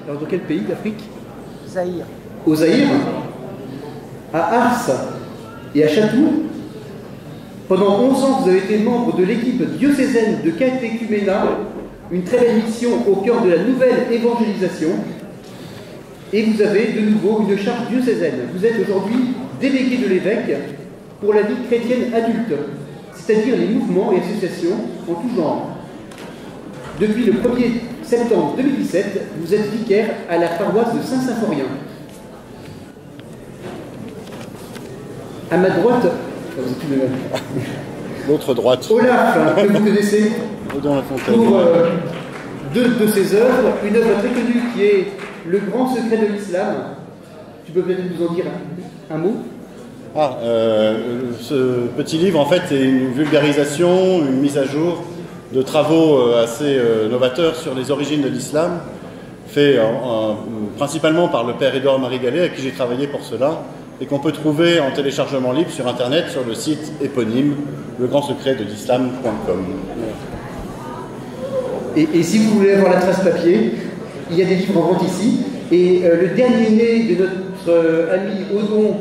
Alors dans quel pays d'Afrique? Zaïre. Au Zaïre, à Ars et à Chatou. Pendant 11 ans, vous avez été membre de l'équipe diocésaine de Catéchuménat, une très belle mission au cœur de la nouvelle évangélisation. Et vous avez de nouveau une charge diocésaine. Vous êtes aujourd'hui délégué de l'évêque pour la vie chrétienne adulte, c'est-à-dire les mouvements et associations en tout genre. Depuis le 1er septembre 2017, vous êtes vicaire à la paroisse de Saint-Symphorien. À ma droite, l'autre droite. Olaf, que vous connaissez, pour deux de ses œuvres. Une œuvre très connue qui est Le grand secret de l'islam. Tu peux peut-être nous en dire un mot? Ce petit livre, en fait, est une vulgarisation, une mise à jour de travaux assez novateurs sur les origines de l'islam, fait principalement par le père Édouard Marie Gallet, avec qui j'ai travaillé pour cela, et qu'on peut trouver en téléchargement libre sur Internet, sur le site éponyme, legrandsecretdelislam.com. Et si vous voulez avoir la trace papier, il y a des livres en vente ici. Et le dernier né de notre ami Odon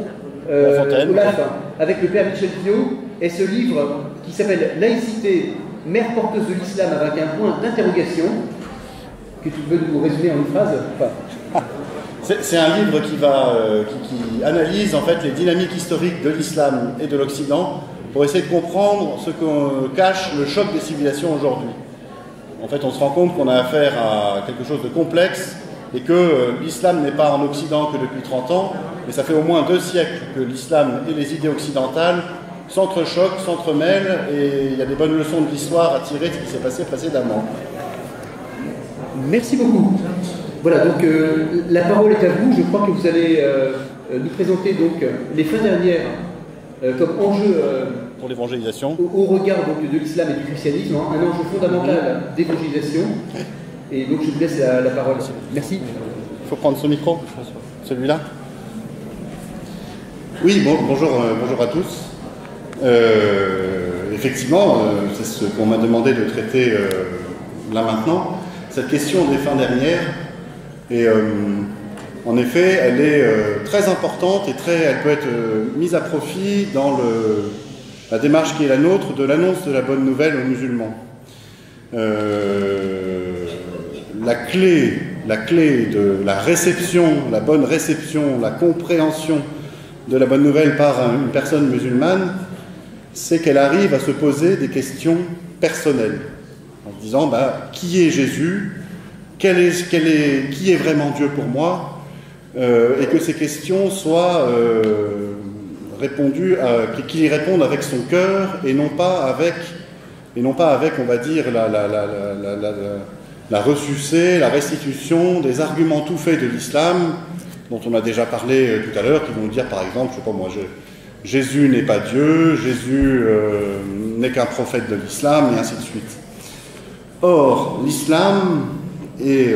Olaf, avec le père Michel Pio, est ce livre qui s'appelle Laïcité, mère porteuse de l'islam, avec un point d'interrogation, que tu peux nous résumer en une phrase? C'est un livre qui analyse en fait les dynamiques historiques de l'islam et de l'Occident pour essayer de comprendre ce que cache le choc des civilisations aujourd'hui. En fait, on se rend compte qu'on a affaire à quelque chose de complexe et que l'islam n'est pas en Occident que depuis 30 ans, mais ça fait au moins 2 siècles que l'islam et les idées occidentales s'entrechoquent, s'entremêlent, et il y a des bonnes leçons de l'histoire à tirer de ce qui s'est passé précédemment. Merci beaucoup. Voilà, donc la parole est à vous. Je crois que vous allez nous présenter donc les fins dernières comme enjeu pour l'évangélisation au regard donc, de l'islam et du christianisme, hein, un enjeu fondamental d'évangélisation. Et donc je vous laisse la parole. Merci. Il faut prendre ce micro, celui-là. Oui, bonjour à tous. Effectivement, c'est ce qu'on m'a demandé de traiter là maintenant, cette question des fins dernières. Et en effet, elle est très importante et elle peut être mise à profit dans la démarche qui est la nôtre de l'annonce de la bonne nouvelle aux musulmans. La clé de la réception, la bonne réception, la compréhension de la bonne nouvelle par une personne musulmane, c'est qu'elle arrive à se poser des questions personnelles, en disant qui est Jésus, qui est vraiment Dieu pour moi, et que ces questions soient répondues, qu'il y réponde avec son cœur et non pas avec, on va dire, la ressucée, la restitution des arguments tout faits de l'islam, dont on a déjà parlé tout à l'heure, qui vont dire par exemple, je sais pas moi, Jésus n'est pas Dieu, Jésus n'est qu'un prophète de l'islam, et ainsi de suite. Or, l'islam est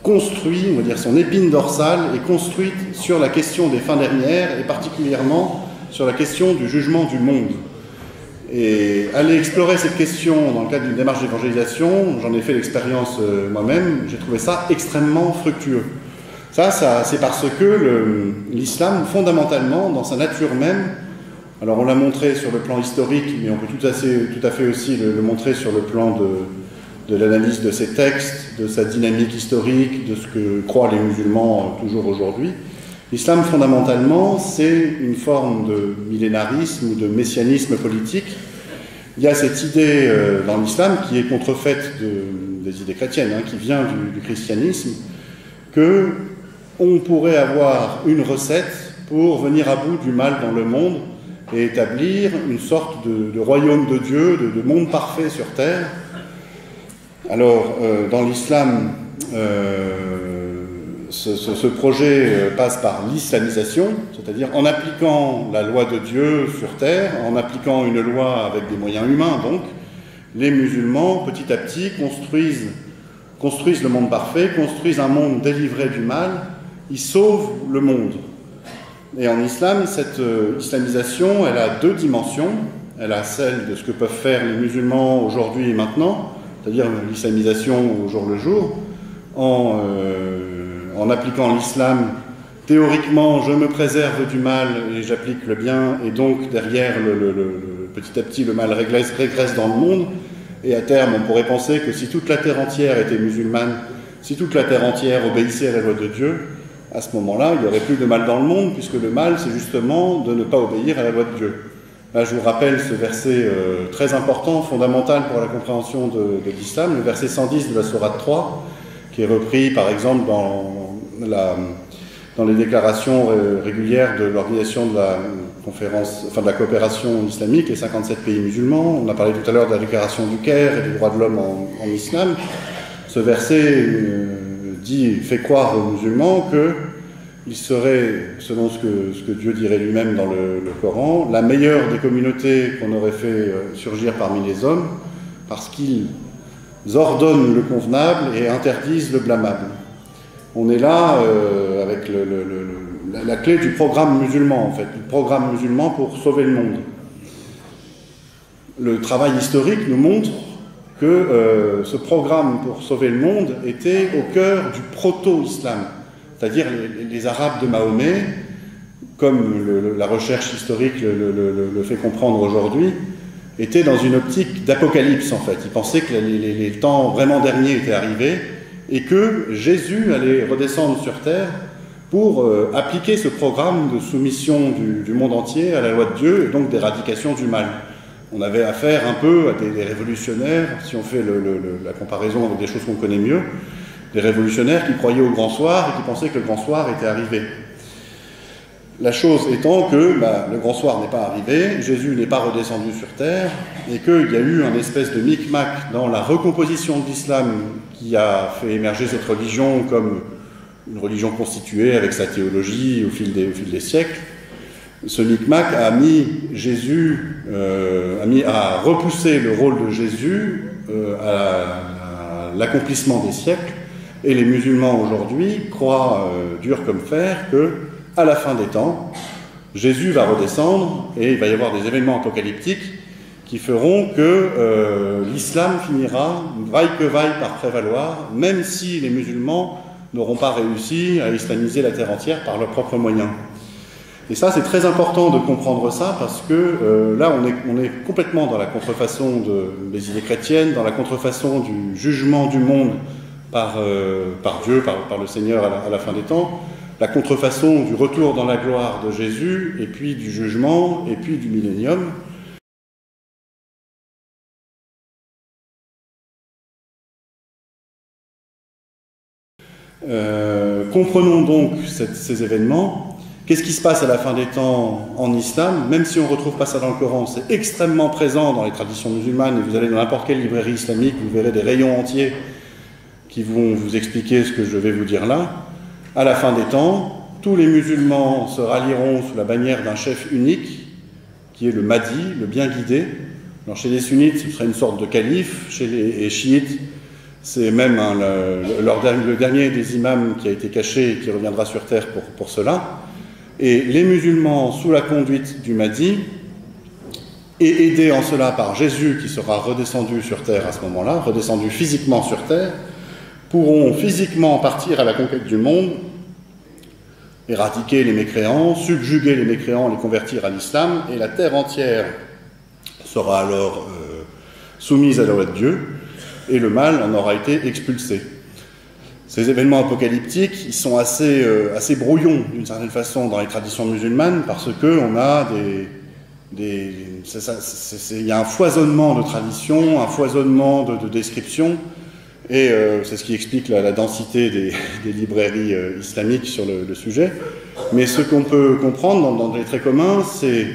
construit, on va dire son épine dorsale est construite sur la question des fins dernières, et particulièrement sur la question du jugement du monde. Et aller explorer cette question dans le cadre d'une démarche d'évangélisation, j'en ai fait l'expérience moi-même, j'ai trouvé ça extrêmement fructueux. Ça c'est parce que l'islam, fondamentalement, dans sa nature même, alors on l'a montré sur le plan historique, mais on peut tout à fait aussi le montrer sur le plan de l'analyse de ses textes, de sa dynamique historique, de ce que croient les musulmans toujours aujourd'hui. L'islam, fondamentalement, c'est une forme de millénarisme ou de messianisme politique. Il y a cette idée dans l'islam qui est contrefaite des idées chrétiennes, qui vient du christianisme, que on pourrait avoir une recette pour venir à bout du mal dans le monde et établir une sorte de royaume de Dieu, de monde parfait sur terre. Alors, dans l'islam, ce projet passe par l'islamisation, c'est-à-dire en appliquant la loi de Dieu sur terre, en appliquant une loi avec des moyens humains, donc, les musulmans, petit à petit, construisent le monde parfait, construisent un monde délivré du mal, ils sauvent le monde. Et en islam, cette islamisation, elle a 2 dimensions. Elle a celle de ce que peuvent faire les musulmans aujourd'hui et maintenant, c'est-à-dire l'islamisation au jour le jour, en appliquant l'islam. Théoriquement, je me préserve du mal et j'applique le bien, et donc derrière, petit à petit, le mal régresse dans le monde. Et à terme, on pourrait penser que si toute la terre entière était musulmane, si toute la terre entière obéissait à la loi de Dieu, à ce moment-là, il n'y aurait plus de mal dans le monde, puisque le mal, c'est justement de ne pas obéir à la loi de Dieu. Là, je vous rappelle ce verset très important, fondamental pour la compréhension de l'islam, le verset 110 de la Sourate 3, qui est repris, par exemple, dans les déclarations régulières de l'organisation de la conférence, enfin de la coopération islamique, les 57 pays musulmans. On a parlé tout à l'heure de la déclaration du Caire et des droits de l'homme en islam. Ce verset fait croire aux musulmans qu'il serait, selon ce que Dieu dirait lui-même dans le Coran, la meilleure des communautés qu'on aurait fait surgir parmi les hommes, parce qu'ils ordonnent le convenable et interdisent le blâmable. On est là avec la clé du programme musulman, en fait, du programme musulman pour sauver le monde. Le travail historique nous montre que ce programme pour sauver le monde était au cœur du proto-islam, c'est-à-dire les Arabes de Mahomet, comme la recherche historique le fait comprendre aujourd'hui, étaient dans une optique d'apocalypse, en fait. Ils pensaient que les temps vraiment derniers étaient arrivés, et que Jésus allait redescendre sur terre pour appliquer ce programme de soumission du monde entier à la loi de Dieu, et donc d'éradication du mal. On avait affaire un peu à des révolutionnaires, si on fait la comparaison avec des choses qu'on connaît mieux, des révolutionnaires qui croyaient au grand soir et qui pensaient que le grand soir était arrivé. La chose étant que le grand soir n'est pas arrivé, Jésus n'est pas redescendu sur terre, et qu'il y a eu un espèce de micmac dans la recomposition de l'islam qui a fait émerger cette religion comme une religion constituée avec sa théologie au fil des siècles. Ce micmac a mis Jésus, a repoussé le rôle de Jésus à l'accomplissement des siècles, et les musulmans aujourd'hui croient dur comme fer que à la fin des temps, Jésus va redescendre et il va y avoir des événements apocalyptiques qui feront que l'islam finira, vaille que vaille, par prévaloir, même si les musulmans n'auront pas réussi à islamiser la terre entière par leurs propres moyens. Et ça, c'est très important de comprendre ça, parce que là, on est complètement dans la contrefaçon des idées chrétiennes, dans la contrefaçon du jugement du monde par Dieu, par le Seigneur à la fin des temps, la contrefaçon du retour dans la gloire de Jésus, et puis du jugement, et puis du millénium. Comprenons donc ces événements. Qu'est-ce qui se passe à la fin des temps en islam? Même si on ne retrouve pas ça dans le Coran, c'est extrêmement présent dans les traditions musulmanes, et vous allez dans n'importe quelle librairie islamique, vous verrez des rayons entiers qui vont vous expliquer ce que je vais vous dire là. À la fin des temps, tous les musulmans se rallieront sous la bannière d'un chef unique, qui est le Mahdi, le bien guidé. Alors chez les sunnites, ce serait une sorte de calife, chez les chiites, c'est même le dernier des imams qui a été caché et qui reviendra sur terre pour cela. Et les musulmans, sous la conduite du Mahdi, et aidés en cela par Jésus, qui sera redescendu sur terre à ce moment-là, redescendu physiquement sur terre, pourront physiquement partir à la conquête du monde, éradiquer les mécréants, subjuguer les mécréants, les convertir à l'islam, et la terre entière sera alors soumise à la loi de Dieu, et le mal en aura été expulsé. Ces événements apocalyptiques, ils sont assez brouillons, d'une certaine façon, dans les traditions musulmanes, parce qu'on a il y a un foisonnement de traditions, un foisonnement de descriptions, et c'est ce qui explique la densité des librairies islamiques sur le sujet. Mais ce qu'on peut comprendre dans les traits communs, c'est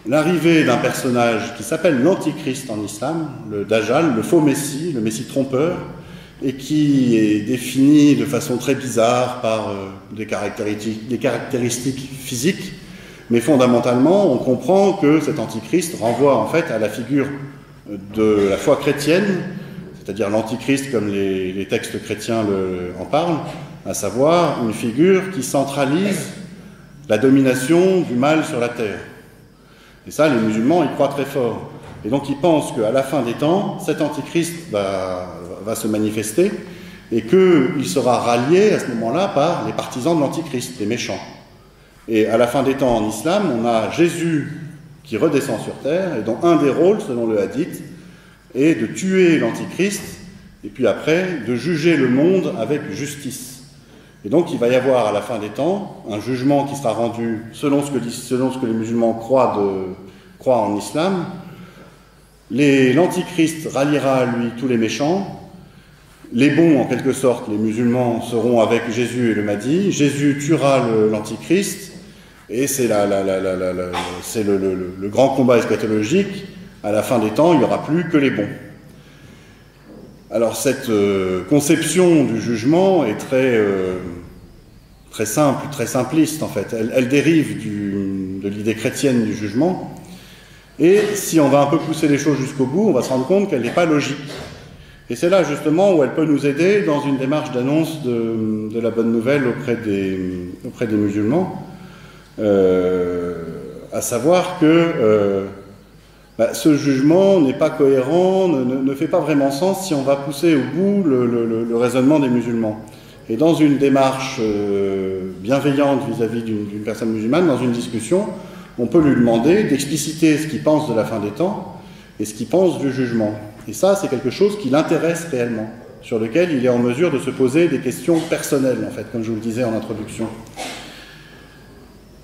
l'arrivée d'un personnage qui s'appelle l'Antichrist en islam, le Dajjal, le faux Messie, le Messie trompeur, et qui est défini de façon très bizarre par des caractéristiques physiques. Mais fondamentalement, on comprend que cet Antichrist renvoie en fait à la figure de la foi chrétienne, c'est-à-dire l'Antichrist comme les textes chrétiens en parlent, à savoir une figure qui centralise la domination du mal sur la terre. Et ça, les musulmans y croient très fort. Et donc ils pensent qu'à la fin des temps, cet Antichrist va se manifester, et qu'il sera rallié à ce moment-là par les partisans de l'Antichrist, les méchants. Et à la fin des temps en islam, on a Jésus qui redescend sur terre, et dont un des rôles, selon le hadith, est de tuer l'Antichrist, et puis après, de juger le monde avec justice. Et donc il va y avoir à la fin des temps un jugement qui sera rendu selon ce que les musulmans croient en islam. L'Antichrist ralliera à lui tous les méchants. Les bons, en quelque sorte, les musulmans, seront avec Jésus et le Mahdi. Jésus tuera l'Antichrist, et c'est le grand combat eschatologique. À la fin des temps, il n'y aura plus que les bons. Alors cette conception du jugement est très simple, très simpliste en fait. Elle dérive de l'idée chrétienne du jugement, et si on va un peu pousser les choses jusqu'au bout, on va se rendre compte qu'elle n'est pas logique. Et c'est là justement où elle peut nous aider dans une démarche d'annonce de la bonne nouvelle auprès des musulmans, à savoir que ce jugement n'est pas cohérent, ne fait pas vraiment sens si on va pousser au bout le raisonnement des musulmans. Et dans une démarche bienveillante vis-à-vis d'une personne musulmane, dans une discussion, on peut lui demander d'expliciter ce qu'il pense de la fin des temps et ce qu'il pense du jugement. Et ça, c'est quelque chose qui l'intéresse réellement, sur lequel il est en mesure de se poser des questions personnelles, en fait, comme je vous le disais en introduction.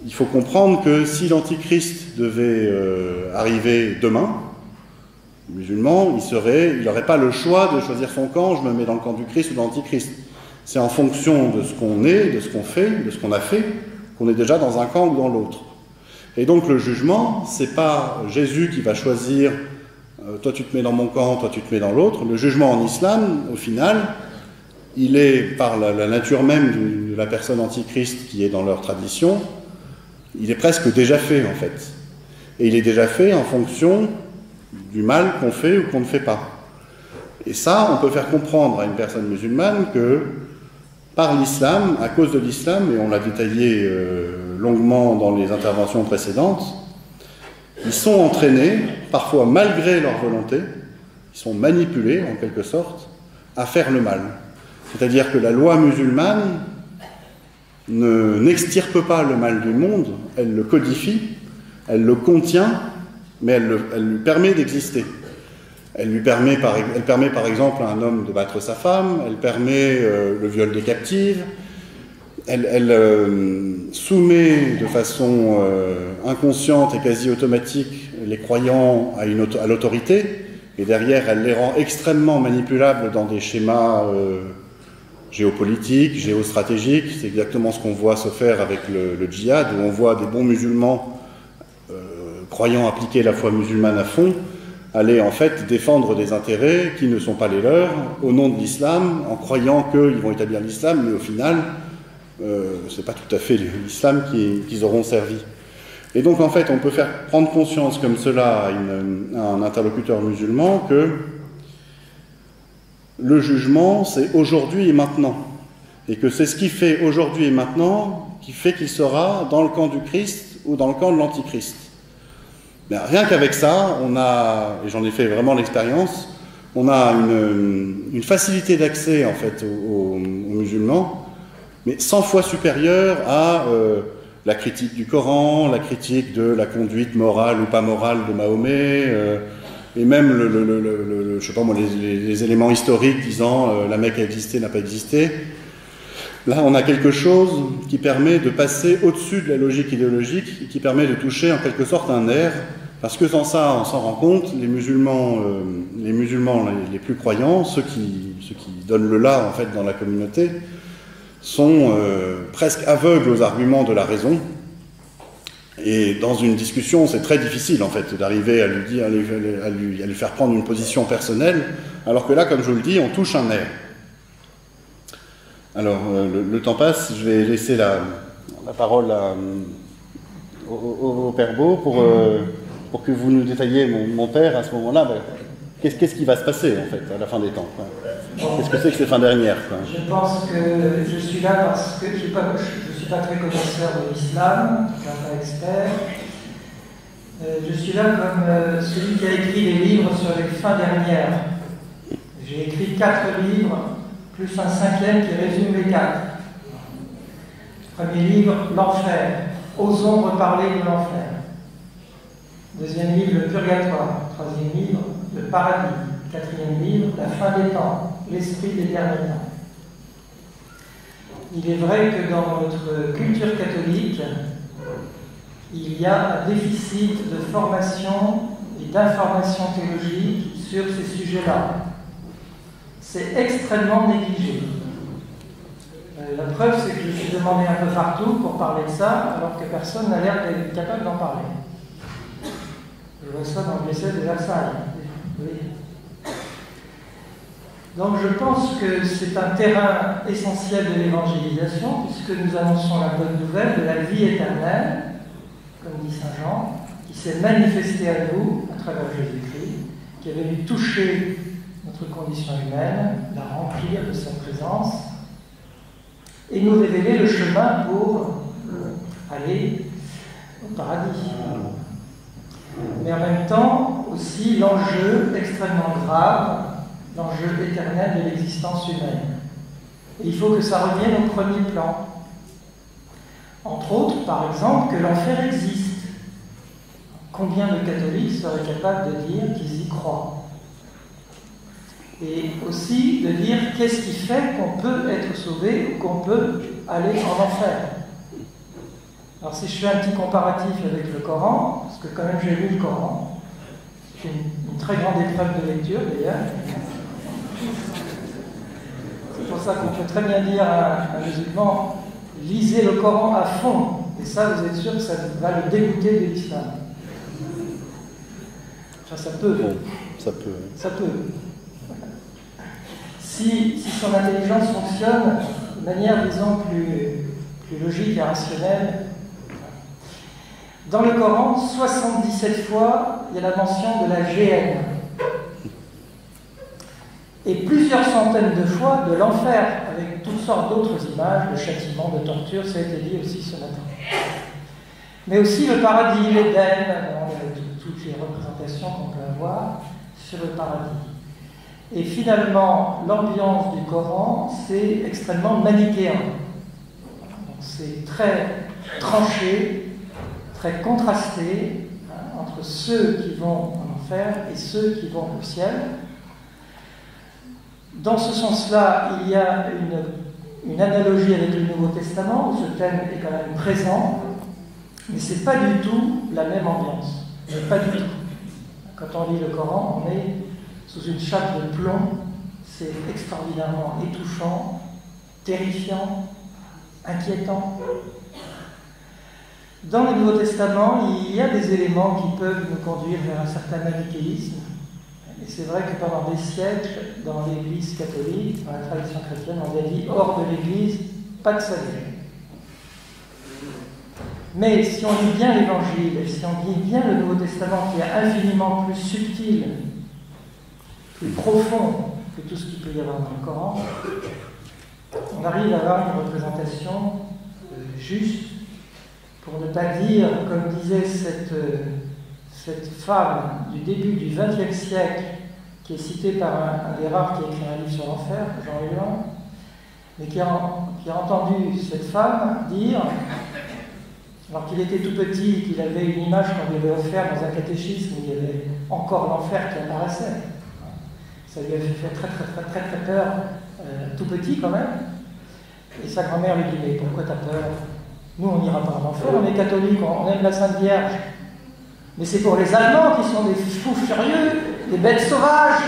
Il faut comprendre que si l'Antichrist devait arriver demain, le musulman, il n'aurait pas le choix de choisir son camp, je me mets dans le camp du Christ ou de l'Antichrist. C'est en fonction de ce qu'on est, de ce qu'on fait, de ce qu'on a fait, qu'on est déjà dans un camp ou dans l'autre. Et donc le jugement, c'est pas Jésus qui va choisir toi tu te mets dans mon camp, toi tu te mets dans l'autre. Le jugement en islam, au final, il est par la nature même de la personne antichrist qui est dans leur tradition, il est presque déjà fait en fait. Et il est déjà fait en fonction du mal qu'on fait ou qu'on ne fait pas. Et ça, on peut faire comprendre à une personne musulmane que par l'islam, à cause de l'islam, et on l'a détaillé longuement dans les interventions précédentes, ils sont entraînés, parfois malgré leur volonté, ils sont manipulés en quelque sorte, à faire le mal. C'est-à-dire que la loi musulmane n'extirpe pas le mal du monde, elle le codifie, elle le contient, mais elle lui permet d'exister. Elle permet par exemple à un homme de battre sa femme, elle permet le viol des captives, elle soumet de façon inconsciente et quasi automatique les croyants à l'autorité, et derrière elle les rend extrêmement manipulables dans des schémas géopolitiques, géostratégiques. C'est exactement ce qu'on voit se faire avec le djihad, où on voit des bons musulmans croyant appliquer la foi musulmane à fond, aller en fait défendre des intérêts qui ne sont pas les leurs, au nom de l'islam, en croyant qu'ils vont établir l'islam, mais au final, c'est pas tout à fait l'islam qu'ils auront servi. Et donc en fait, on peut faire prendre conscience comme cela à un interlocuteur musulman que le jugement, c'est aujourd'hui et maintenant. Et que c'est ce qui fait aujourd'hui et maintenant qui fait qu'il sera dans le camp du Christ ou dans le camp de l'Antichrist. Ben, rien qu'avec ça, on a, et j'en ai fait vraiment l'expérience, on a une facilité d'accès en fait aux musulmans, mais 100 fois supérieure à la critique du Coran, la critique de la conduite morale ou pas morale de Mahomet, et même je sais pas moi, les éléments historiques disant la Mecque a existé, n'a pas existé. Là, on a quelque chose qui permet de passer au-dessus de la logique idéologique et qui permet de toucher en quelque sorte un nerf, parce que sans ça, on s'en rend compte, les musulmans les plus croyants, ceux qui donnent le là en fait dans la communauté, sont presque aveugles aux arguments de la raison. Et dans une discussion, c'est très difficile en fait d'arriver à lui dire, à lui faire prendre une position personnelle, alors que là, comme je vous le dis, on touche un nerf. Alors, le temps passe, je vais laisser la parole au Père Beau pour que vous nous détailliez, mon père, à ce moment-là, qu'est-ce qui va se passer, en fait, à la fin des temps, quoi. Qu'est-ce que c'est que ces fins dernières, quoi. Je pense que je suis là parce que je ne suis pas très connaisseur de l'islam, je ne suis pas expert. Je suis là comme celui qui a écrit des livres sur les fins dernières. J'ai écrit 4 livres, plus un 5e qui résume les 4. Premier livre, l'enfer. Osons reparler de l'enfer. Deuxième livre, le purgatoire. Troisième livre, le paradis. Quatrième livre, la fin des temps, l'esprit des derniers temps. Il est vrai que dans notre culture catholique, il y a un déficit de formation et d'information théologique sur ces sujets-là. C'est extrêmement négligé. La preuve, c'est que je suis demandé un peu partout pour parler de ça, alors que personne n'a l'air d'être capable d'en parler. Je vois ça dans le diocèse de Versailles. Oui. Donc je pense que c'est un terrain essentiel de l'évangélisation, puisque nous annonçons la bonne nouvelle de la vie éternelle, comme dit Saint Jean, qui s'est manifestée à nous à travers Jésus-Christ, qui est venu toucher notre condition humaine, la remplir de sa présence, et nous révéler le chemin pour aller au paradis. Mais en même temps, aussi l'enjeu extrêmement grave, l'enjeu éternel de l'existence humaine. Et il faut que ça revienne au premier plan. Entre autres, par exemple, que l'enfer existe. Combien de catholiques seraient capables de dire qu'ils y croient? Et aussi de dire qu'est-ce qui fait qu'on peut être sauvé ou qu'on peut aller en enfer. Alors si je fais un petit comparatif avec le Coran, parce que quand même j'ai lu le Coran, c'est une très grande épreuve de lecture d'ailleurs. C'est pour ça qu'on peut très bien dire à un musulman, lisez le Coran à fond, et ça vous êtes sûr que ça va le dégoûter de l'islam. Enfin ça peut. Ça peut. Ça peut. Si son intelligence fonctionne de manière, disons, plus logique et rationnelle. Dans le Coran, 77 fois, il y a la mention de la géhenne. Et plusieurs centaines de fois de l'enfer, avec toutes sortes d'autres images, de châtiments, de torture, ça a été dit aussi ce matin. Mais aussi le paradis, l'Éden, toutes les représentations qu'on peut avoir sur le paradis. Et finalement, l'ambiance du Coran, c'est extrêmement manichéen. C'est très tranché, très contrasté, entre ceux qui vont en enfer et ceux qui vont au ciel. Dans ce sens-là, il y a une analogie avec le Nouveau Testament, où ce thème est quand même présent, mais ce n'est pas du tout la même ambiance. Mais pas du tout. Quand on lit le Coran, on est sous une chape de plomb, c'est extraordinairement étouffant, terrifiant, inquiétant. Dans le Nouveau Testament, il y a des éléments qui peuvent nous conduire vers un certain manichéisme. Et c'est vrai que pendant des siècles, dans l'Église catholique, dans la tradition chrétienne, on a dit hors de l'Église, pas de salut. Mais si on lit bien l'Évangile, et si on lit bien le Nouveau Testament, qui est infiniment plus subtil, plus profond que tout ce qu'il peut y avoir dans le Coran, on arrive à avoir une représentation juste, pour ne pas dire, comme disait cette femme du début du XXe siècle, qui est citée par un des rares qui a écrit un livre sur l'enfer, Jean Hélon, mais qui a entendu cette femme dire, alors qu'il était tout petit, qu'il avait une image qu'on lui avait offerte dans un catéchisme où il y avait encore l'enfer qui apparaissait. Ça lui avait fait très peur, tout petit quand même. Et sa grand-mère lui dit, mais pourquoi t'as peur? Nous, on n'ira pas en enfer, on est catholiques, on aime la Sainte Vierge. Mais c'est pour les Allemands qui sont des fous furieux, des bêtes sauvages.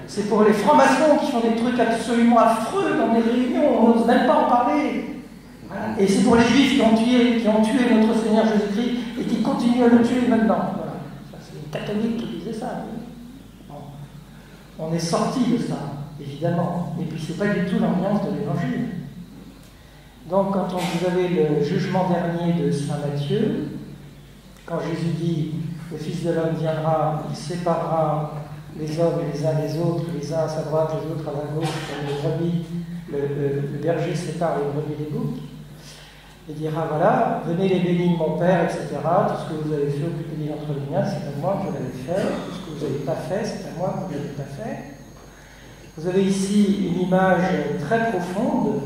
C'est pour les francs-maçons qui font des trucs absolument affreux dans des réunions, on n'ose même pas en parler. Voilà. Et c'est pour les Juifs qui ont tué notre Seigneur Jésus-Christ et qui continuent à le tuer maintenant. Voilà. Ça, c'est les catholiques qui disaient ça. Bon. On est sorti de ça, évidemment. Et puis c'est pas du tout l'ambiance de l'Évangile. Donc quand vous avez le jugement dernier de Saint Matthieu, quand Jésus dit « Le Fils de l'homme viendra, il séparera les hommes les uns des autres, les uns à sa droite, les autres à la gauche, comme les brebis, le berger sépare les brebis des boucs, et dira, voilà, venez les bénis de mon Père, etc. Tout ce que vous avez fait au plus petit d'entre les miens, c'est à moi que vous l'avez fait. Tout ce que vous n'avez pas fait, c'est à moi que vous n'avez pas fait. Vous avez ici une image très profonde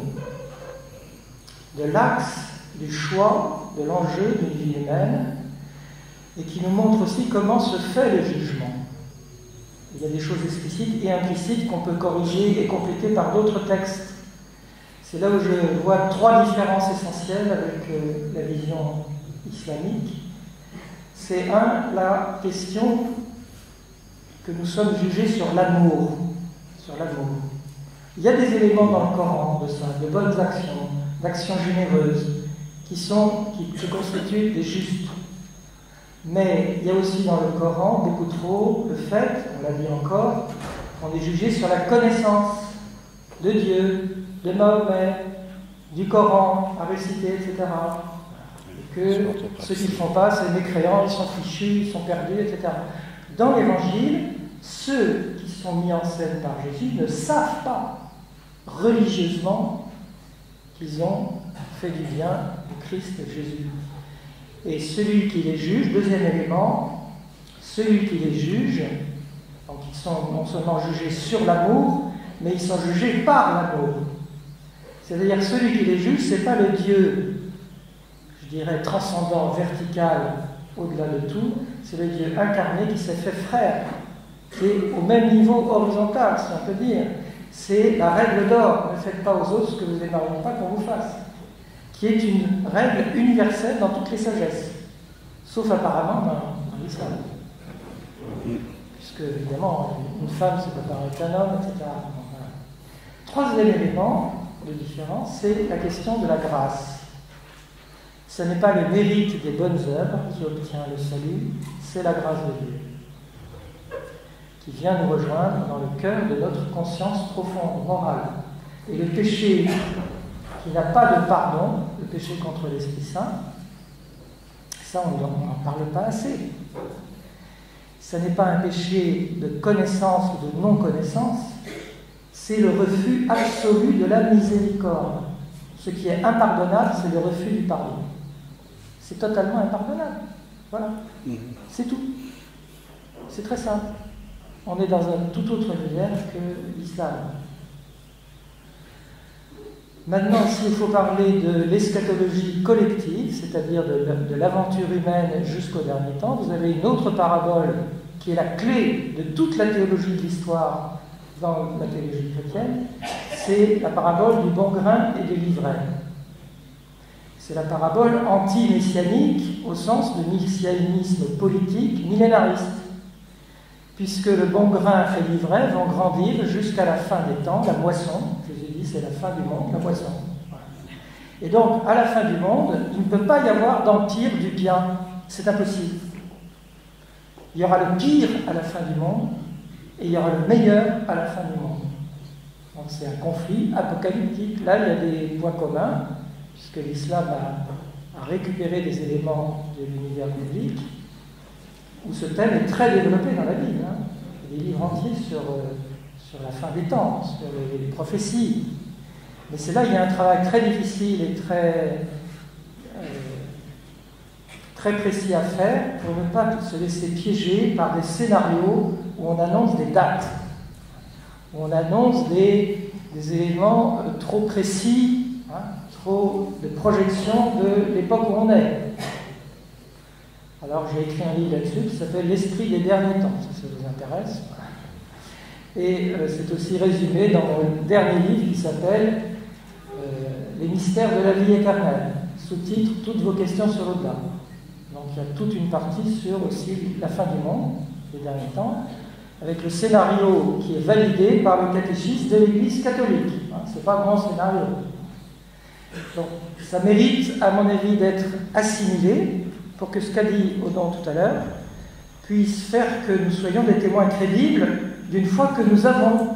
de l'axe, du choix, de l'enjeu d'une vie humaine, et qui nous montre aussi comment se fait le jugement. Il y a des choses explicites et implicites qu'on peut corriger et compléter par d'autres textes. C'est là où je vois trois différences essentielles avec la vision islamique. C'est la question que nous sommes jugés sur l'amour. Il y a des éléments dans le Coran de ça, de bonnes actions, d'actions généreuses, qui se constituent des justes. Mais il y a aussi dans le Coran, beaucoup trop, le fait, on l'a dit encore, qu'on est jugé sur la connaissance de Dieu, de Mahomet, du Coran à réciter, etc. Et que ceux qui ne le font pas, c'est mécréants, ils sont fichus, ils sont perdus, etc. Dans l'Évangile, ceux qui sont mis en scène par Jésus ne savent pas religieusement qu'ils ont fait du bien au Christ Jésus. Et celui qui les juge, deuxième élément, celui qui les juge, donc ils sont non seulement jugés sur l'amour, mais ils sont jugés par l'amour. C'est-à-dire celui qui les juge, ce n'est pas le Dieu, je dirais, transcendant, vertical, au-delà de tout, c'est le Dieu incarné qui s'est fait frère, qui est au même niveau horizontal, si on peut dire. C'est la règle d'or, ne faites pas aux autres ce que vous n'aimeriez pas qu'on vous fasse, qui est une règle universelle dans toutes les sagesses, sauf apparemment dans l'islam. Puisque, évidemment, une femme, c'est pas pareil qu'un homme, etc. Voilà. Troisième élément de différence, c'est la question de la grâce. Ce n'est pas le mérite des bonnes œuvres qui obtient le salut, c'est la grâce de Dieu, qui vient nous rejoindre dans le cœur de notre conscience profonde, morale. Et le péché qui n'a pas de pardon, le péché contre l'Esprit Saint, ça on n'en parle pas assez. Ce n'est pas un péché de connaissance ou de non-connaissance, c'est le refus absolu de la miséricorde. Ce qui est impardonnable, c'est le refus du pardon. C'est totalement impardonnable. Voilà. C'est tout. C'est très simple. On est dans un tout autre univers que l'islam. Maintenant, s'il faut parler de l'eschatologie collective, c'est-à-dire de l'aventure humaine jusqu'au dernier temps, vous avez une autre parabole qui est la clé de toute la théologie de l'histoire dans la théologie chrétienne, c'est la parabole du bon grain et de l'ivraie. C'est la parabole anti-messianique au sens de messianisme politique millénariste, puisque le bon grain et l'ivraie vont grandir jusqu'à la fin des temps, la moisson. Jésus dit c'est la fin du monde, la moisson. Voilà. Et donc, à la fin du monde, il ne peut pas y avoir d'empire du bien. C'est impossible. Il y aura le pire à la fin du monde, et il y aura le meilleur à la fin du monde. Donc c'est un conflit apocalyptique. Là, il y a des points communs, puisque l'islam a récupéré des éléments de l'univers biblique, où ce thème est très développé dans la Bible. Hein. Il y a des livres entiers sur la fin des temps, sur les prophéties. Mais c'est là qu'il y a un travail très difficile et très précis à faire pour ne pas se laisser piéger par des scénarios où on annonce des dates, où on annonce des éléments trop précis, hein, trop de projection de l'époque où on est. Alors j'ai écrit un livre là-dessus qui s'appelle « L'esprit des derniers temps », si ça vous intéresse. Et c'est aussi résumé dans mon dernier livre qui s'appelle « Les mystères de la vie éternelle », sous-titre « Toutes vos questions sur l'au-delà ». Donc il y a toute une partie sur aussi la fin du monde, les derniers temps, avec le scénario qui est validé par le catéchisme de l'Église catholique. Hein, ce n'est pas mon scénario. Donc ça mérite, à mon avis, d'être assimilé pour que ce qu'a dit Odon tout à l'heure puisse faire que nous soyons des témoins crédibles d'une foi que nous avons.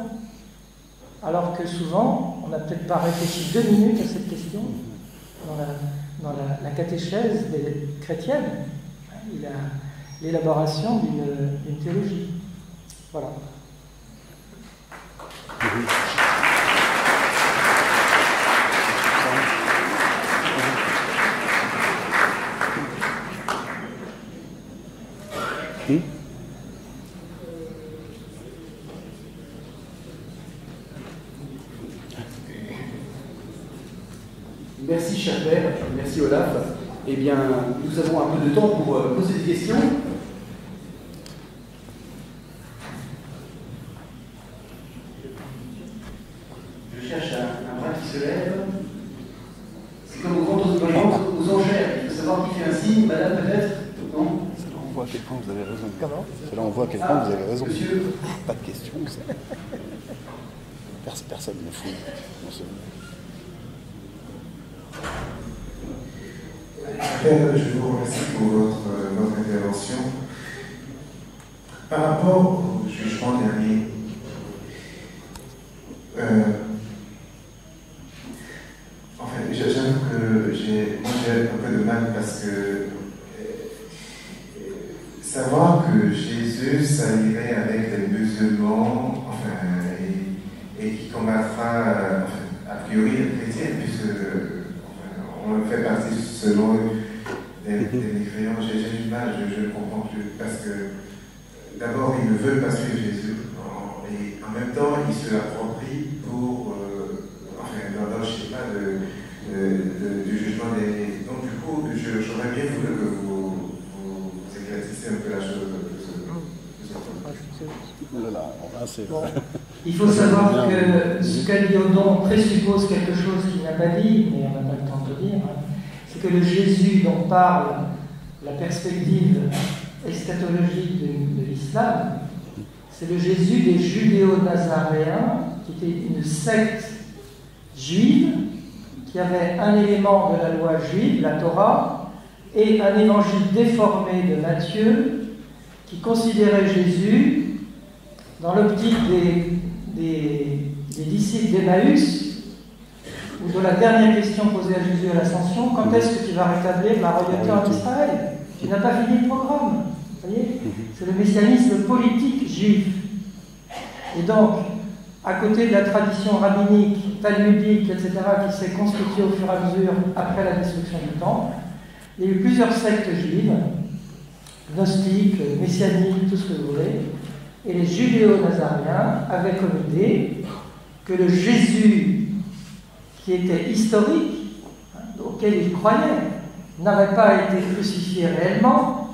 Alors que souvent, on n'a peut-être pas réfléchi 2 minutes à cette question dans la catéchèse des chrétiennes. Il a l'élaboration d'une théologie. Voilà. Merci, cher père. Merci, Olaf. Eh bien, nous avons un peu de temps pour poser des questions. Je cherche un bras qui se lève. C'est comme aux grandes audiences, aux enchères. Il faut savoir qui fait un signe. Madame, peut-être? Non? C'est là où on voit à quel point vous avez raison. Comment? C'est là où on voit à quel point vous avez raison. Monsieur. Pas de questions. Personne ne fout. Je vous remercie pour votre intervention. Par rapport au jugement dernier, en fait, j'avoue que j'ai un peu de mal parce que savoir que Jésus s'allierait avec les musulmans, et qui combattra, a priori, les chrétiens, puisque on fait partie selon des mécréants. J'ai du mal, je ne comprends plus, parce que d'abord, ils ne veulent pas suivre Jésus, et en même temps, ils se l'approprient pour, dans je ne sais pas, du jugement des... Donc, du coup, j'aurais bien voulu que vous éclaircissez un peu la chose. Bon, il faut savoir que ce qu'a dit Odon présuppose quelque chose qu'il n'a pas dit, mais on n'a pas le temps de le dire. C'est que le Jésus dont parle la perspective eschatologique de l'islam, c'est le Jésus des judéo-nazaréens, qui était une secte juive, qui avait un élément de la loi juive, la Torah, et un évangile déformé de Matthieu, qui considérait Jésus dans l'optique des disciples d'Emmaüs, ou de la dernière question posée à Jésus à l'Ascension: quand est-ce que tu vas rétablir la royauté en Israël? Tu n'as pas fini le programme. Vous voyez, c'est le messianisme politique juif. Et donc, à côté de la tradition rabbinique, talmudique, etc., qui s'est constituée au fur et à mesure après la destruction du temple, il y a eu plusieurs sectes juives, gnostiques, messianiques, tout ce que vous voulez, et les judéo-nazaréens avaient comme idée que le Jésus qui était historique, auquel ils croyaient, n'avait pas été crucifié réellement,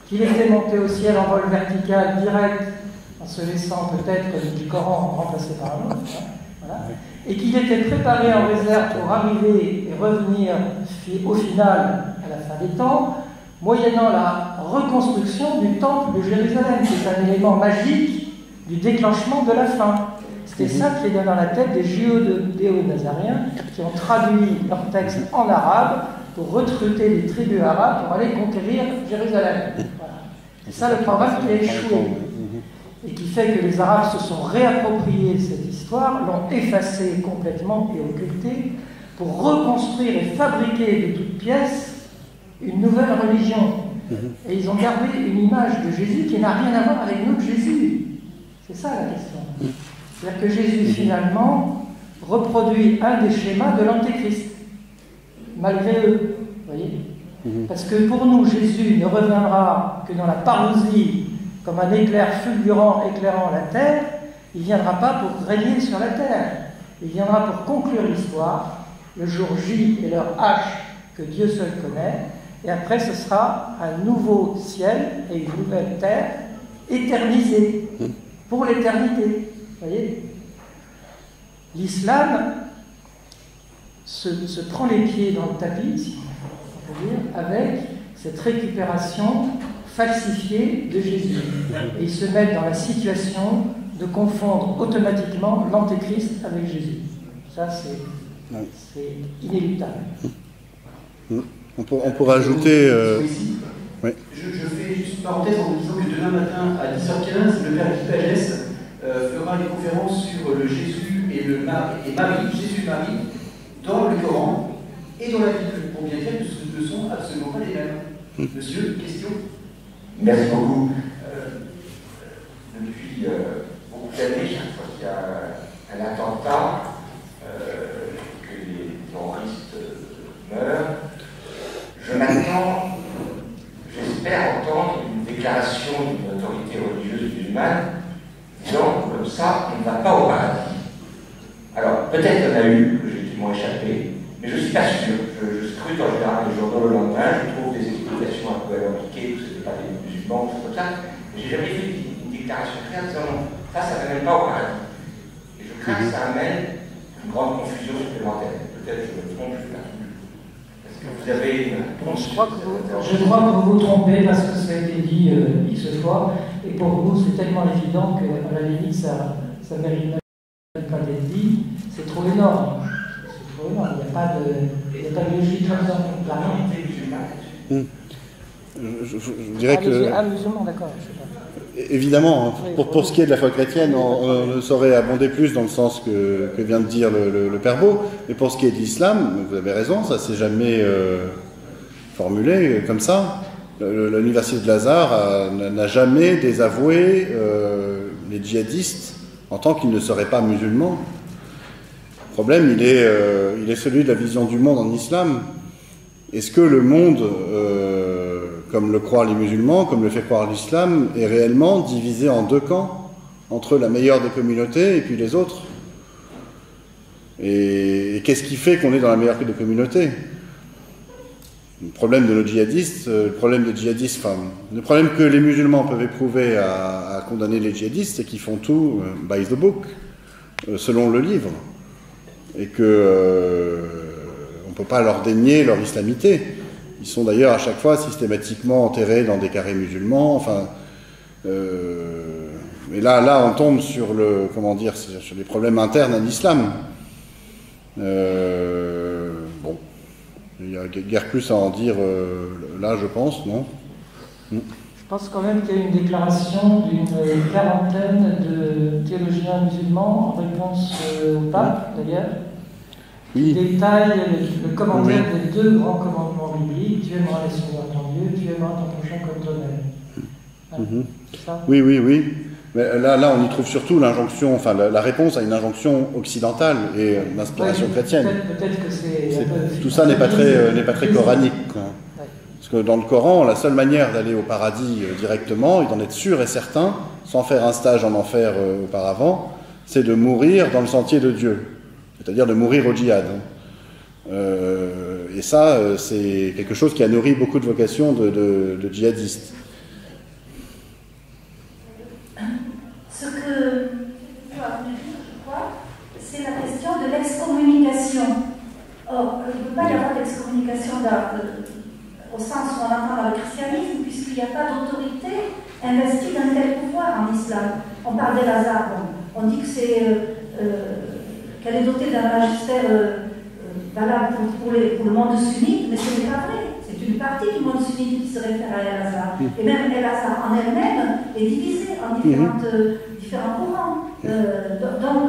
qu'il était monté au ciel en vol vertical direct, en se laissant peut-être, comme dit le Coran, remplacé par un autre, voilà, et qu'il était préparé en réserve pour arriver et revenir au final, à la fin des temps, moyennant la reconstruction du temple de Jérusalem, qui est un élément magique du déclenchement de la fin. C'était ça qui est dans la tête des judéo-nazaréens qui ont traduit leur texte en arabe pour recruter les tribus arabes pour aller conquérir Jérusalem. Voilà. C'est ça le programme qui a échoué. Et qui fait que les Arabes se sont réappropriés cette histoire, l'ont effacée complètement et occultée, pour reconstruire et fabriquer de toutes pièces une nouvelle religion. Et ils ont gardé une image de Jésus qui n'a rien à voir avec notre Jésus. C'est ça la question. C'est-à-dire que Jésus, finalement, reproduit un des schémas de l'Antéchrist, malgré eux. Vous voyez ? Parce que pour nous, Jésus ne reviendra que dans la parousie, comme un éclair fulgurant éclairant la terre. Il ne viendra pas pour régner sur la terre. Il viendra pour conclure l'histoire, le jour J et l'heure H que Dieu seul connaît. Et après, ce sera un nouveau ciel et une nouvelle terre éternisée pour l'éternité. Vous voyez ? L'islam se prend les pieds dans le tapis, si on peut dire, avec cette récupération falsifiée de Jésus. Et ils se mettent dans la situation de confondre automatiquement l'Antéchrist avec Jésus. Ça, c'est inéluctable. On pourrait ajouter... Oui. Je fais juste une parenthèse en vous disant que demain matin à 10h15, le père Guy Pagès fera une conférence sur le Jésus et Marie, Jésus-Marie, dans le Coran et dans la Bible, pour bien dire que ce ne sont absolument pas les mêmes. Monsieur, question? Merci beaucoup. Depuis beaucoup d'années, chaque fois qu'il y a un attentat, que les terroristes meurent, je m'attends, j'espère entendre une déclaration d'une autorité religieuse musulmane disant comme ça, on ne va pas au paradis. Alors, peut-être qu'il y en a eu, que j'ai dû m'en échapper, Mais je ne suis pas sûr. Je scrute en général les journaux le lendemain, je trouve des explications un peu alambiquées, que ce n'était pas des musulmans, tout comme ça. Mais j'ai jamais fait une déclaration claire disant ça ne mène pas au paradis. Et je crains que ça amène une grande confusion supplémentaire. Peut-être que je me trompe, je ne sais pas. Est-ce que vous avez une... Je crois que vous vous trompez parce que ça a été dit X fois, et pour vous c'est tellement évident qu'à la limite ça mérite même pas d'être dit, c'est trop énorme. C'est trop énorme, il n'y a pas de logique là-dedans. Je dirais que... Ah, musulman, d'accord, je sais pas. Évidemment, pour ce qui est de la foi chrétienne, on ne saurait abonder plus dans le sens que vient de dire le Père Beau, mais pour ce qui est de l'islam, vous avez raison, ça s'est jamais formulé comme ça. L'université de Lazare n'a jamais désavoué les djihadistes en tant qu'ils ne seraient pas musulmans. Le problème, il est celui de la vision du monde en islam. Est-ce que le monde, comme le croient les musulmans, comme le fait croire l'islam, est réellement divisé en deux camps, entre la meilleure des communautés et puis les autres? Et qu'est-ce qui fait qu'on est dans la meilleure des communautés? Le problème de nos djihadistes, le problème que les musulmans peuvent éprouver à condamner les djihadistes, c'est qu'ils font tout by the book, selon le livre, et que on ne peut pas leur dénier leur islamité. Ils sont d'ailleurs à chaque fois systématiquement enterrés dans des carrés musulmans. Enfin, et là, on tombe sur sur les problèmes internes à l'islam. Bon, il n'y a guère plus à en dire là, je pense, non? Je pense quand même qu'il y a une déclaration d'une quarantaine de théologiens musulmans en réponse au pape, d'ailleurs, qui détaille le commentaire des deux grands commandements bibliques: tu aimeras le Seigneur ton Dieu, tu aimeras ton prochain comme toi-même. Ça. Oui. Mais là, on y trouve surtout l'injonction, enfin la réponse à une injonction occidentale et d'inspiration chrétienne. Peut-être que c'est tout ça n'est pas très coranique, quoi. Parce que dans le Coran, la seule manière d'aller au paradis directement et d'en être sûr et certain, sans faire un stage en enfer auparavant, c'est de mourir dans le sentier de Dieu, c'est-à-dire de mourir au djihad. Et ça, c'est quelque chose qui a nourri beaucoup de vocations de djihadistes. Ce que je crois, c'est la question de l'excommunication. Or, il ne peut pas y avoir d'excommunication au sens où on entend dans le christianisme, puisqu'il n'y a pas d'autorité investie d'un tel pouvoir en islam. On parle d'El-Azhar, on dit que qu'elle est dotée d'un magistère valable pour le monde sunnite, mais ce n'est pas vrai. C'est une partie du monde sunnite qui se réfère à El-Azhar. Et même El-Azhar en elle-même est divisée en différents courants. Donc,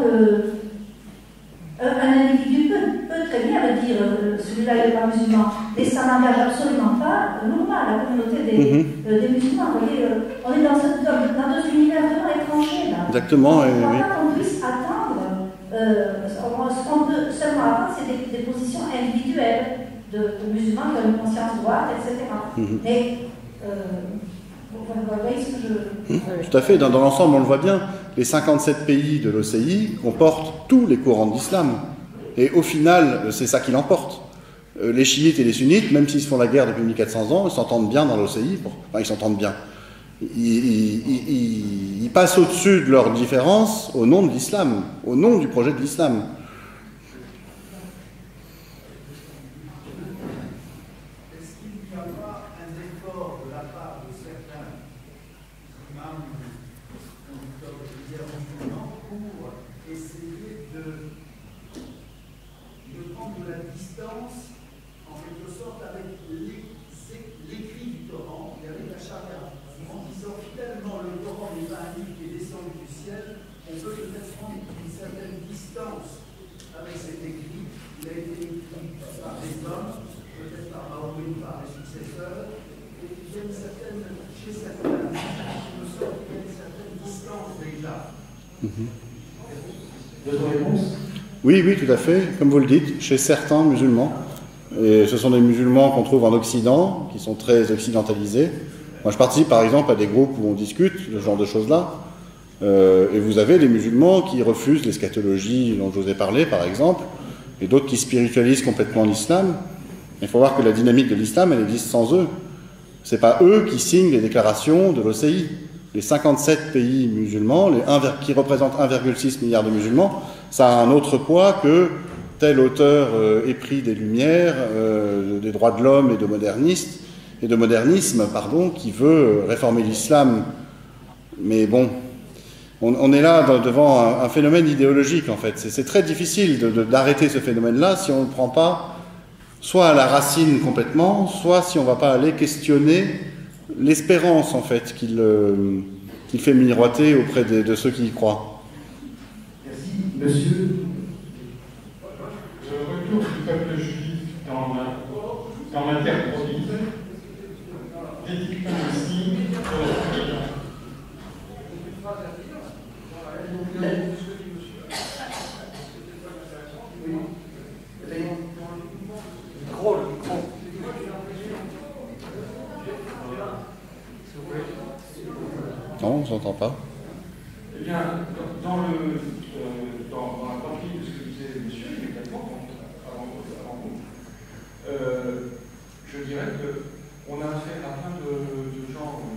un individu peut très bien le dire, celui-là il n'est pas musulman, mais ça n'engage absolument pas la communauté des musulmans. Vous voyez, on est dans deux univers vraiment étrangers là. Exactement. Je ne crois pas qu'on puisse attendre. Ce qu'on peut seulement attendre, c'est des positions individuelles de musulmans qui ont une conscience droite, etc. Mais vous voyez ce que je... Tout à fait. Dans l'ensemble, on le voit bien. Les 57 pays de l'OCI comportent tous les courants de l'islam. Et au final, c'est ça qui l'emporte. Les chiites et les sunnites, même s'ils se font la guerre depuis 1400 ans, ils s'entendent bien dans l'OCI. Enfin, ils s'entendent bien. Ils passent au-dessus de leurs différences au nom de l'islam, au nom du projet de l'islam. Oui, tout à fait, comme vous le dites, chez certains musulmans. Et ce sont des musulmans qu'on trouve en Occident, qui sont très occidentalisés. Moi, je participe par exemple à des groupes où on discute ce genre de choses-là. Et vous avez des musulmans qui refusent l'eschatologie dont je vous ai parlé, par exemple, et d'autres qui spiritualisent complètement l'islam. Il faut voir que la dynamique de l'islam, elle existe sans eux. Ce n'est pas eux qui signent les déclarations de l'OCI. Les 57 pays musulmans, qui représentent 1,6 milliard de musulmans, ça a un autre poids que tel auteur épris des Lumières, des droits de l'homme et de modernisme, qui veut réformer l'islam. Mais bon, on est là devant un phénomène idéologique, en fait. C'est très difficile d'arrêter ce phénomène-là si on ne le prend pas soit à la racine complètement, soit si on ne va pas aller questionner l'espérance, en fait, qu'il fait miroiter auprès de ceux qui y croient. Merci. Monsieur. Le retour du peuple juif dans la terre promise n'est-il pas un signe de la religion? Non, on ne s'entend pas. Eh bien, dans la partie de ce que disait monsieur immédiatement, avant vous, je dirais qu'on a affaire à plein de gens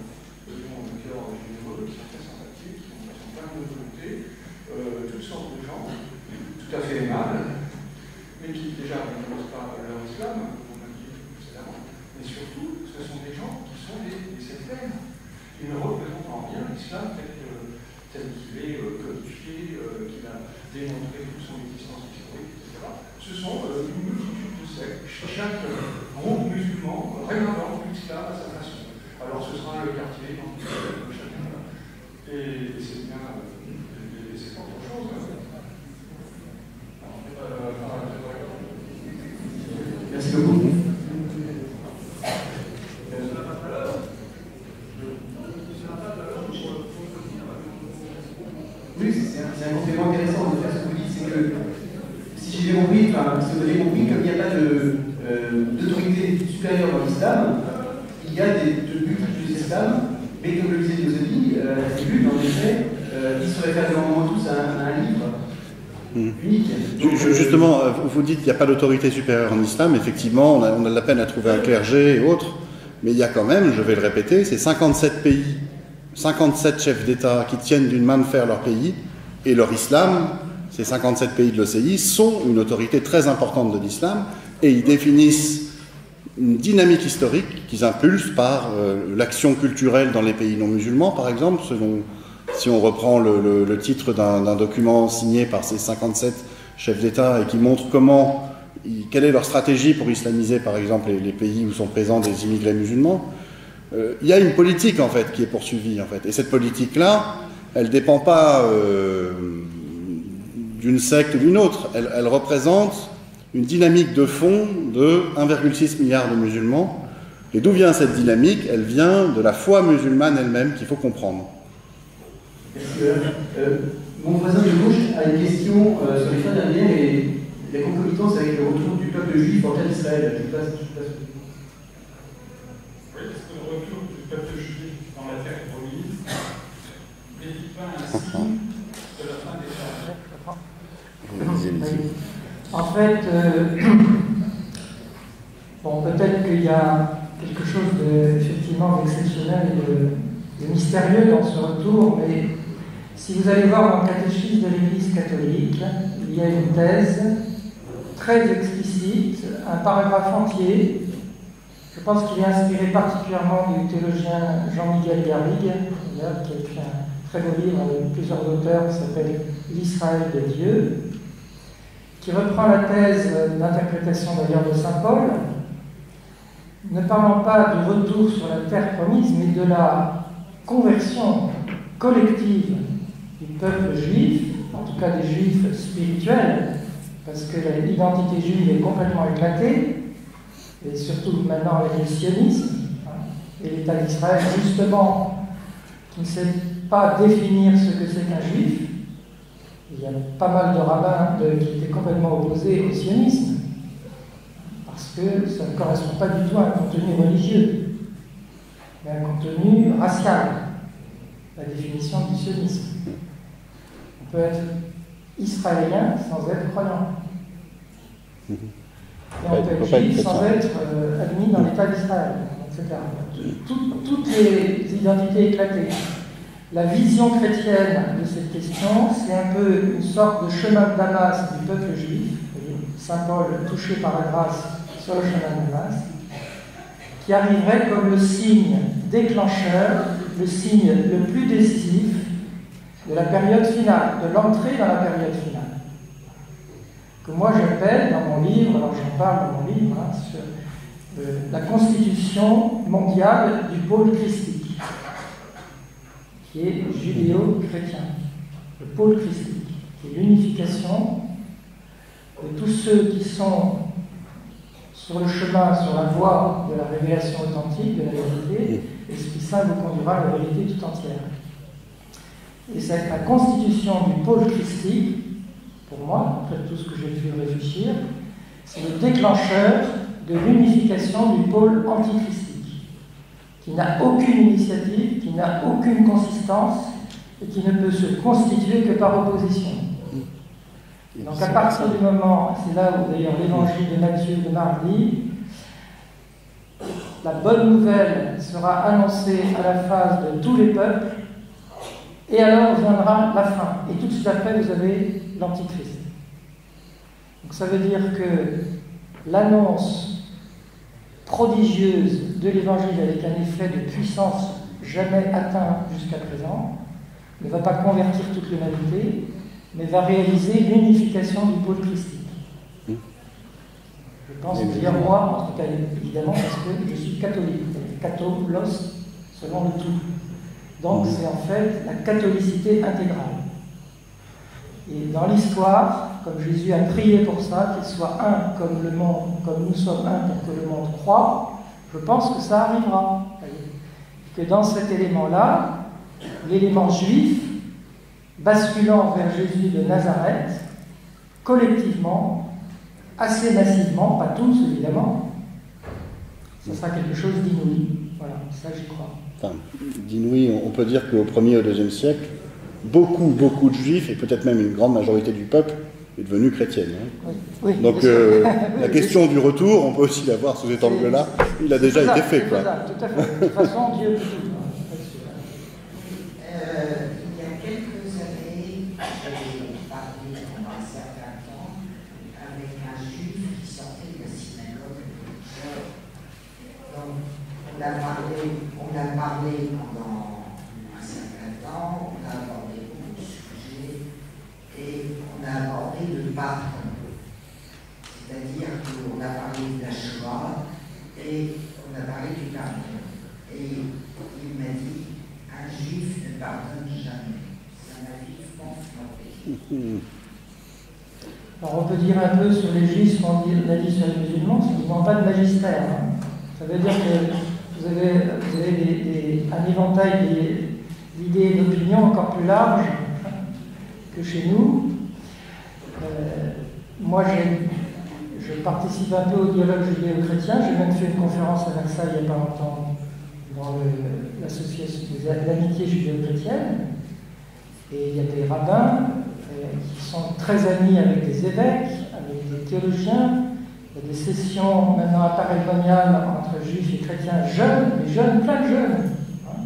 qui sont très sympathiques, qui ont plein de volonté, toutes sortes de gens, tout à fait aimables, mais qui déjà ne connaissent pas leur islam, comme on l'a dit précédemment, mais surtout, ce sont des gens qui sont des sectaires, qui ne représentent en rien l'islam tel qu'il est codifié, qu'il a démontré toute son existence historique, etc. Ce sont une multitude de sectes, chaque groupe musulman réinvente l'islam à sa façon. Alors ce sera le quartier dans chacun, et c'est bien, c'est pas autre chose. Merci beaucoup. Oui, c'est un complément intéressant de faire ce que vous dites, c'est que si j'ai bien compris, si vous avez compris, comme il n'y a pas d'autorité supérieure dans l'islam, il y a des multiples islams, mais comme le disait Yosebi, la tribu, en effet, ils se réfèrent devant tous à un livre unique. Donc, justement, vous dites qu'il n'y a pas d'autorité supérieure en islam, effectivement, on a de la peine à trouver un clergé et autres, mais il y a quand même, je vais le répéter, c'est 57 pays, 57 chefs d'État qui tiennent d'une main de fer leur pays, et leur islam, ces 57 pays de l'OCI, sont une autorité très importante de l'islam, et ils définissent une dynamique historique qu'ils impulsent par l'action culturelle dans les pays non musulmans, par exemple, si on reprend le titre d'un document signé par ces 57 chefs d'État et qui montre quelle est leur stratégie pour islamiser, par exemple, les pays où sont présents des immigrés musulmans. Il y a une politique, en fait, qui est poursuivie, en fait. Et cette politique-là, elle ne dépend pas d'une secte ou d'une autre. Elle représente une dynamique de fond de 1,6 milliard de musulmans. Et d'où vient cette dynamique? Elle vient de la foi musulmane elle-même qu'il faut comprendre. Mon voisin de gauche a une question sur les fins dernières et la concomitance avec le retour du peuple juif en terre d'Israël. Oui, est-ce que le retour du peuple juif dans la terre promise n'est-il pas un signe de la fin des temps? En fait, bon, peut-être qu'il y a quelque chose effectivement d'exceptionnel et de mystérieux dans ce retour, mais si vous allez voir dans le catéchisme de l'Église catholique, il y a une thèse très explicite, un paragraphe entier. Je pense qu'il est inspiré particulièrement du théologien Jean-Miguel Garrigue, qui a écrit un très beau livre avec plusieurs auteurs qui s'appelle L'Israël de Dieu, qui reprend la thèse d'interprétation d'ailleurs de saint Paul, ne parlant pas du retour sur la terre promise, mais de la conversion collective du peuple juif, en tout cas des juifs spirituels, parce que l'identité juive est complètement éclatée, et surtout maintenant avec le sionisme, et l'État d'Israël, justement, qui ne sait pas définir ce que c'est qu'un juif. Il y a pas mal de rabbins qui étaient complètement opposés au sionisme, parce que ça ne correspond pas du tout à un contenu religieux, mais à un contenu racial, la définition du sionisme. On peut être israélien sans être croyant. Et on peut être juif sans être admis dans l'État d'Israël, etc. Toutes les identités éclatées. La vision chrétienne de cette question, c'est un peu une sorte de chemin de Damas du peuple juif, Saint Paul touché par la grâce sur le chemin de Damas, qui arriverait comme le signe déclencheur, le signe le plus décisif de la période finale, de l'entrée dans la période finale. Que moi j'appelle dans mon livre, alors j'en parle dans mon livre, sur la constitution mondiale du pôle christique, qui est judéo-chrétien. Le pôle christique, qui est l'unification de tous ceux qui sont sur le chemin, sur la voie de la révélation authentique, de la vérité, et ce qui ça nous conduira à la vérité tout entière. Et c'est la constitution du pôle christique, pour moi, après tout ce que j'ai pu réfléchir, c'est le déclencheur de l'unification du pôle antichristique, qui n'a aucune initiative, qui n'a aucune consistance, et qui ne peut se constituer que par opposition. Donc à partir du moment, c'est là où d'ailleurs l'évangile de Matthieu de mardi, la bonne nouvelle sera annoncée à la face de tous les peuples, et alors viendra la fin. Et tout de suite après, vous avez l'Antichrist. Donc ça veut dire que l'annonce prodigieuse de l'évangile avec un effet de puissance jamais atteint jusqu'à présent ne va pas convertir toute l'humanité, mais va réaliser l'unification du pôle christique. Je pense dire moi, en tout cas évidemment, parce que je suis catholique, catholos selon le tout. Donc c'est en fait la catholicité intégrale. Et dans l'histoire, comme Jésus a prié pour ça, qu'il soit un comme le monde, comme nous sommes un pour que le monde croit, je pense que ça arrivera. Que dans cet élément-là, l'élément juif, basculant vers Jésus de Nazareth, collectivement, assez massivement, pas tous évidemment, ça sera quelque chose d'inouï. Voilà, ça j'y crois. Enfin, d'inouï, on peut dire qu'au 1er et au 2e siècle, beaucoup de juifs, et peut-être même une grande majorité du peuple, est devenue chrétienne. Hein. Oui, donc la question du retour, on peut aussi la voir sous cet angle-là, il a déjà été fait. Quoi. Tout à fait. De toute façon, Dieu peut tout. Il y a quelques années, j'ai parlé pendant un certain temps avec un juif qui sortait de la synagogue. Donc, on a parlé pendant un certain temps, on a abordé beaucoup de sujets et on a abordé le pardon. C'est-à-dire qu'on a parlé de la Shoah et on a parlé du pardon. Et il m'a dit, un juif ne pardonne jamais. Ça m'a vivement frappé. Alors on peut dire un peu sur les juifs ce qu'on a dit sur les musulmans, c'est qu'ils n'ont pas de magistère. Hein. Ça veut dire que vous avez un éventail d'idées et d'opinions encore plus large que chez nous. Moi, je participe un peu au dialogue judéo-chrétien. J'ai même fait une conférence à Versailles il n'y a pas longtemps dans l'association de l'amitié judéo-chrétienne. Et il y a des rabbins qui sont très amis avec des évêques, avec des théologiens. Il y a des sessions maintenant à Paris-Bonial entre juifs et chrétiens jeunes, mais jeunes, plein de jeunes, hein,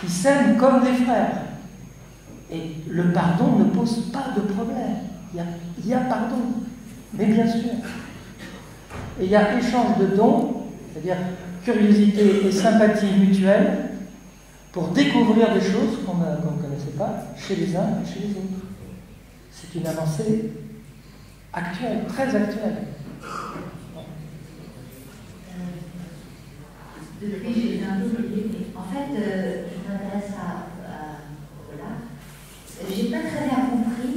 qui s'aiment comme des frères. Et le pardon ne pose pas de problème. Il y a pardon, mais bien sûr. Et il y a échange de dons, c'est-à-dire curiosité et sympathie mutuelle, pour découvrir des choses qu'on ne connaissait pas chez les uns et chez les autres. C'est une avancée actuelle, très actuelle. Depuis, j'ai un peu oublié, mais en fait, je m'intéresse voilà. J'ai pas très bien compris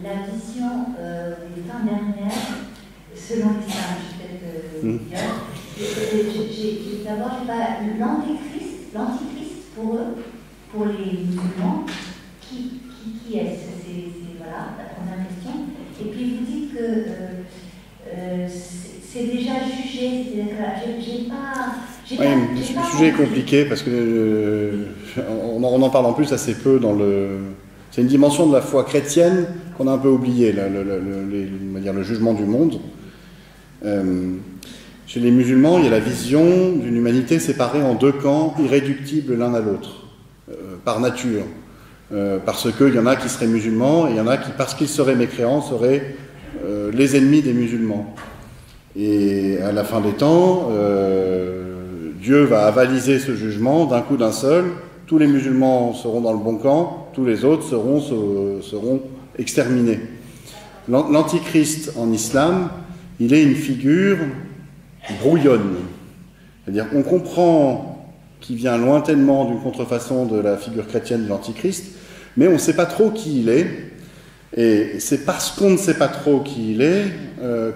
la vision des fins dernières selon l'islam. D'abord, l'antichrist pour eux, pour les musulmans, qui est-ce? C'est voilà, la première question. Et puis vous dites que c'est déjà jugé, le sujet est compliqué parce que on en parle en plus assez peu dans le. C'est une dimension de la foi chrétienne qu'on a un peu oubliée, on va dire le jugement du monde. Chez les musulmans, il y a la vision d'une humanité séparée en deux camps, irréductibles l'un à l'autre, par nature. Parce qu'il y en a qui seraient musulmans, et il y en a qui, parce qu'ils seraient mécréants, seraient les ennemis des musulmans. Et à la fin des temps, Dieu va avaliser ce jugement d'un coup d'un seul. Tous les musulmans seront dans le bon camp, tous les autres seront exterminés. L'antichrist en islam, il est une figure brouillonne. C'est-à-dire qu'on comprend qu'il vient lointainement d'une contrefaçon de la figure chrétienne de l'antichrist, mais on ne sait pas trop qui il est. Et c'est parce qu'on ne sait pas trop qui il est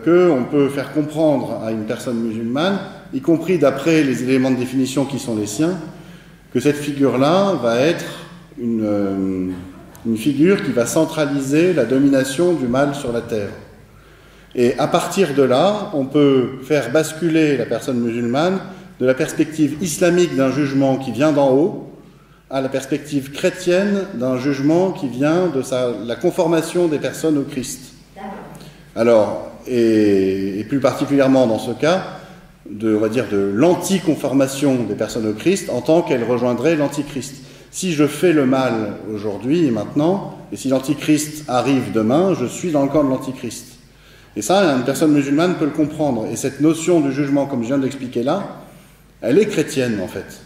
qu'on peut faire comprendre à une personne musulmane, y compris d'après les éléments de définition qui sont les siens, que cette figure-là va être une figure qui va centraliser la domination du mal sur la terre. Et à partir de là, on peut faire basculer la personne musulmane de la perspective islamique d'un jugement qui vient d'en haut à la perspective chrétienne d'un jugement qui vient de la conformation des personnes au Christ. Alors, et plus particulièrement dans ce cas, on va dire de l'anticonformation des personnes au Christ en tant qu'elles rejoindraient l'antichrist. Si je fais le mal aujourd'hui et maintenant, et si l'antichrist arrive demain, je suis dans le camp de l'antichrist. Et ça, une personne musulmane peut le comprendre. Et cette notion du jugement, comme je viens d'expliquer là, elle est chrétienne en fait.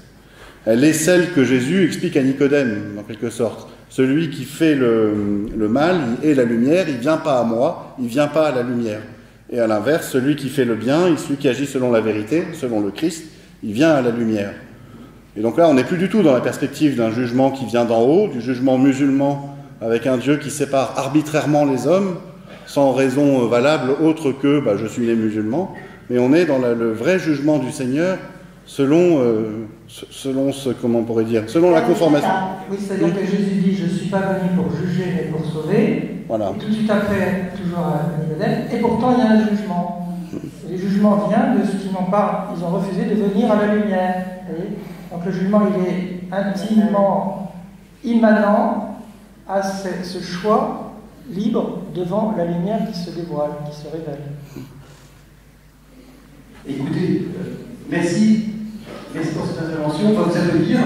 Elle est celle que Jésus explique à Nicodème, en quelque sorte. Celui qui fait le mal, il est la lumière, il ne vient pas à moi, il ne vient pas à la lumière. Et à l'inverse, celui qui fait le bien, celui qui agit selon la vérité, selon le Christ, il vient à la lumière. Et donc là, on n'est plus du tout dans la perspective d'un jugement qui vient d'en haut, du jugement musulman, avec un Dieu qui sépare arbitrairement les hommes, sans raison valable autre que je suis les musulmans, mais on est dans le vrai jugement du Seigneur selon comment on pourrait dire, selon la conformation. Oui, c'est-à-dire que Jésus dit, je ne suis pas venu pour juger, mais pour sauver. Voilà. Et tout de suite après, toujours à Nicodème, et pourtant il y a un jugement. Et le jugement vient de ceux qui n'ont pas, ils ont refusé de venir à la lumière. Vous voyez ? Donc le jugement, il est intimement immanent à ce choix libre devant la lumière qui se dévoile, qui se révèle. Écoutez, merci pour cette intervention. On va vous applaudir.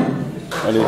Allez.